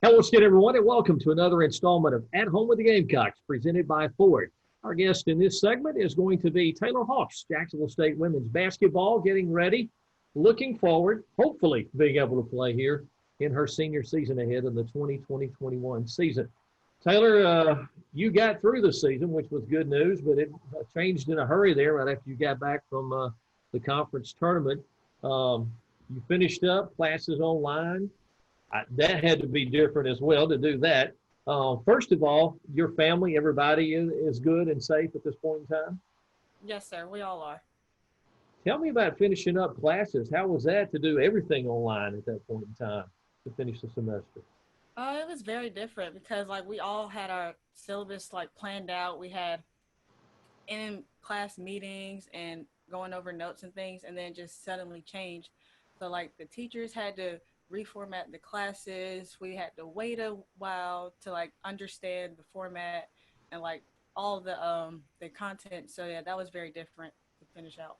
Hello, again, everyone, and welcome to another installment of At Home with the Gamecocks, presented by Ford. Our guest in this segment is going to be Taylor Hawks, Jacksonville State women's basketball, getting ready, looking forward, hopefully being able to play here in her senior season ahead in the 2020-21 season. Taylor, you got through the season, which was good news, but it changed in a hurry there right after you got back from the conference tournament. You finished up classes online. That had to be different as well to do that. First of all, your family, everybody is good and safe at this point in time. Yes, sir. We all are. Tell me about finishing up classes. How was that to do everything online at that point in time to finish the semester? It was very different because we all had our syllabus planned out. We had in class meetings and going over notes and things, and then just suddenly changed. So the teachers had to reformat the classes. We had to wait a while to understand the format and all the content. So yeah, that was very different to finish out.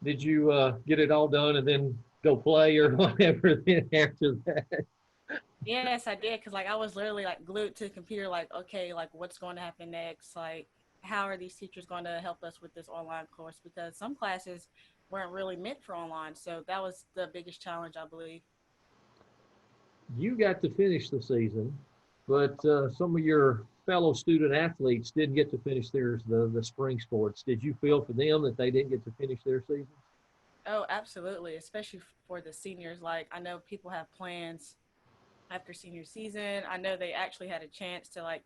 Did you get it all done and then go play or whatever then after that? Yes, I did because I was literally glued to the computer. Okay, what's going to happen next? How are these teachers going to help us with this online course? Because some classes weren't really meant for online, so that was the biggest challenge, I believe. You got to finish the season, but some of your fellow student athletes didn't get to finish theirs, the spring sports. Did you feel for them that they didn't get to finish their season? Oh, absolutely, especially for the seniors. I know people have plans after senior season. I know they actually had a chance to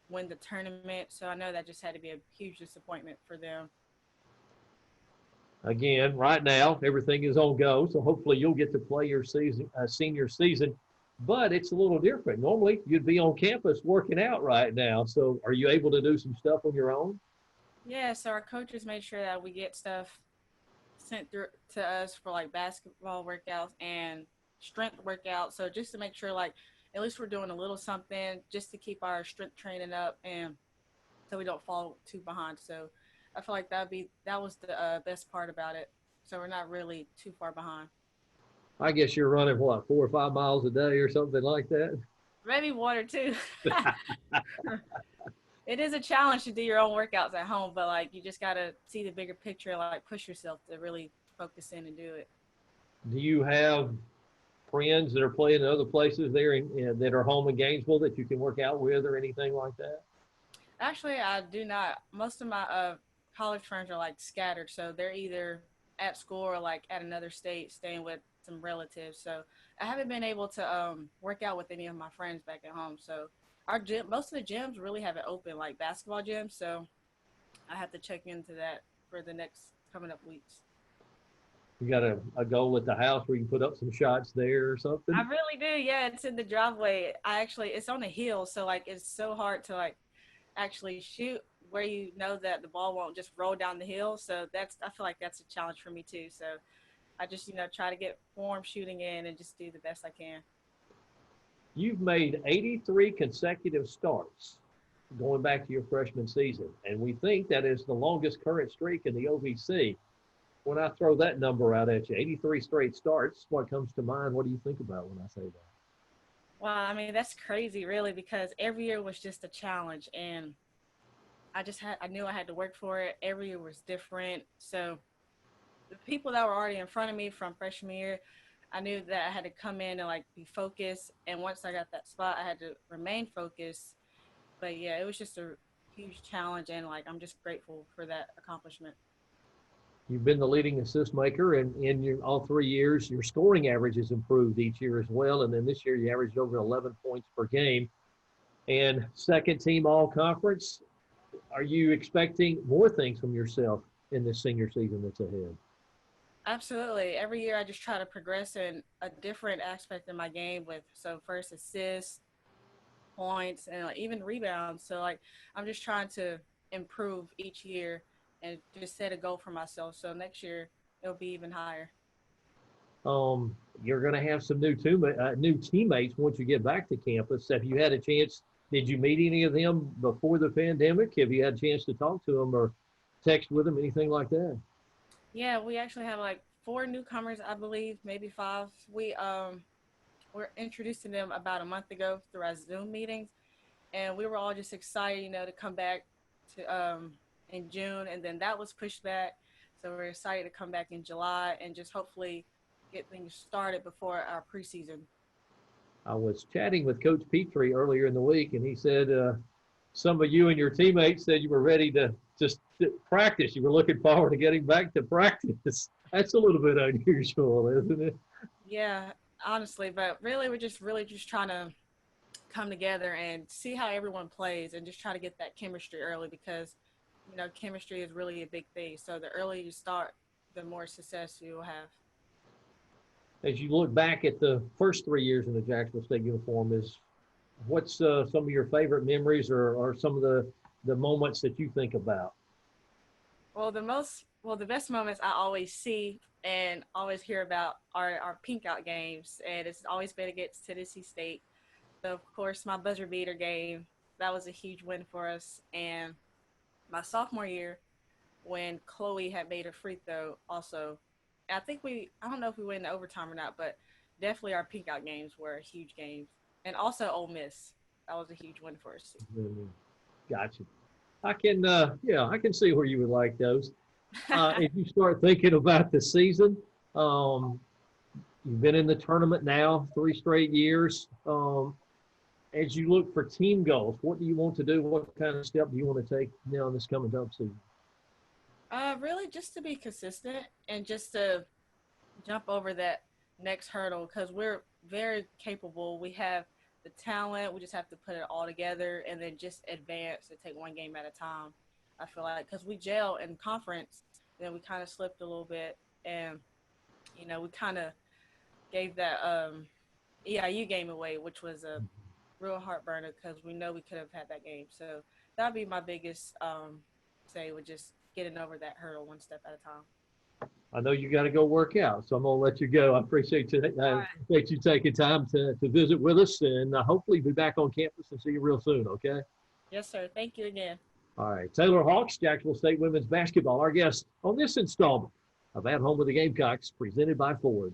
win the tournament, so I know that just had to be a huge disappointment for them. Again, right now, everything is on go, so hopefully you'll get to play your season, senior season. But it's a little different. Normally, you'd be on campus working out right now. So, are you able to do some stuff on your own? Yeah, so our coaches made sure that we get stuff sent through to us for basketball workouts and strength workouts. So just to make sure at least we're doing a little something just to keep our strength training up and so we don't fall too behind. So I feel like that was the best part about it. So we're not really too far behind. I guess you're running what 4 or 5 miles a day or something like that. Maybe one or two. It is a challenge to do your own workouts at home, but you just gotta see the bigger picture and push yourself to really focus in and do it. Do you have friends that are playing in other places there that are home in Gainesville that you can work out with or anything like that? Actually, I do not. Most of my college friends are scattered, so they're either at school or at another state, staying with some relatives. So I haven't been able to work out with any of my friends back at home. So our gym, most of the gyms really haven't opened, like basketball gyms. So I have to check into that for the next coming up weeks. You got a goal at the house where you can put up some shots there or I something? really do. Yeah, it's in the driveway. It's on a hill, so it's so hard to actually shoot where you know that the ball won't just roll down the hill. So I feel like that's a challenge for me too. So I just try to get form shooting in and just do the best I can. You've made 83 consecutive starts going back to your freshman season, and we think that is the longest current streak in the OVC. When I throw that number out at you, 83 straight starts, what comes to mind? What do you think about when I say that? Well, I mean that's crazy, really, because every year was just a challenge, and I knew I had to work for it. Every year was different, so the people that were already in front of me from freshman year, I knew that I had to come in and be focused. And once I got that spot, I had to remain focused. But yeah, it was just a huge challenge, and I'm just grateful for that accomplishment. You've been the leading assist maker, and in all 3 years, your scoring average has improved each year as well. And then this year, you averaged over 11 points per game. And second team all conference. Are you expecting more things from yourself in this senior season that's ahead? Absolutely. Every year, I just try to progress in a different aspect of my game with first assists, points, and even rebounds. So I'm just trying to improve each year and just set a goal for myself. So next year it'll be even higher. You're going to have some new teammates once you get back to campus. Have you had a chance? Did you meet any of them before the pandemic? Have you had a chance to talk to them or text with them, anything like that? Yeah, we actually have four newcomers, I believe, maybe five. We we're introducing them about a month ago through our Zoom meetings, and we were all just excited, to come back to in June, and then that was pushed back. So we're excited to come back in July and just hopefully get things started before our preseason. I was chatting with Coach Petrie earlier in the week, and he said some of you and your teammates said you were ready to just practice. You were looking forward to getting back to practice. That's a little bit unusual, isn't it? Yeah, honestly, but really, we're just really just trying to come together and see how everyone plays and just try to get that chemistry early because, chemistry is really a big thing. So the earlier you start, the more success you will have. As you look back at the first 3 years in the Jacksonville State uniform, what's some of your favorite memories or some of the moments that you think about? The best moments I always see and always hear about are our pink out games, and it's always been against Tennessee State. So of course, my buzzer beater game, that was a huge win for us. And my sophomore year, when Chloe had made a free throw, also, I don't know if we went into overtime or not, but definitely our pink out games were huge games. And also Ole Miss, that was a huge win for us. Mhm. Gotcha. I can see where you would like those. If you start thinking about the season, um, you've been in the tournament now 3 straight years. As you look for team goals, what do you want to do? What kind of step do you want to take now in this coming up season? Really, just to be consistent and just to jump over that next hurdle because we're very capable. We have the talent. We just have to put it all together and then just advance and take one game at a time. I feel like because we gel in conference, then we kind of slipped a little bit, and we kind of gave that EIU game away, which was a real heartburner because we know we could have had that game. So that'd be my biggest say with just getting over that hurdle one step at a time. I know you got to go work out, so I'm going to let you go. I appreciate you, All right. appreciate you taking time to visit with us, and hopefully be back on campus and see you real soon, okay? Yes, sir. Thank you again. All right. Taylor Hawks, Jacksonville State women's basketball, our guest on this installment of At Home with the Gamecocks, presented by Ford.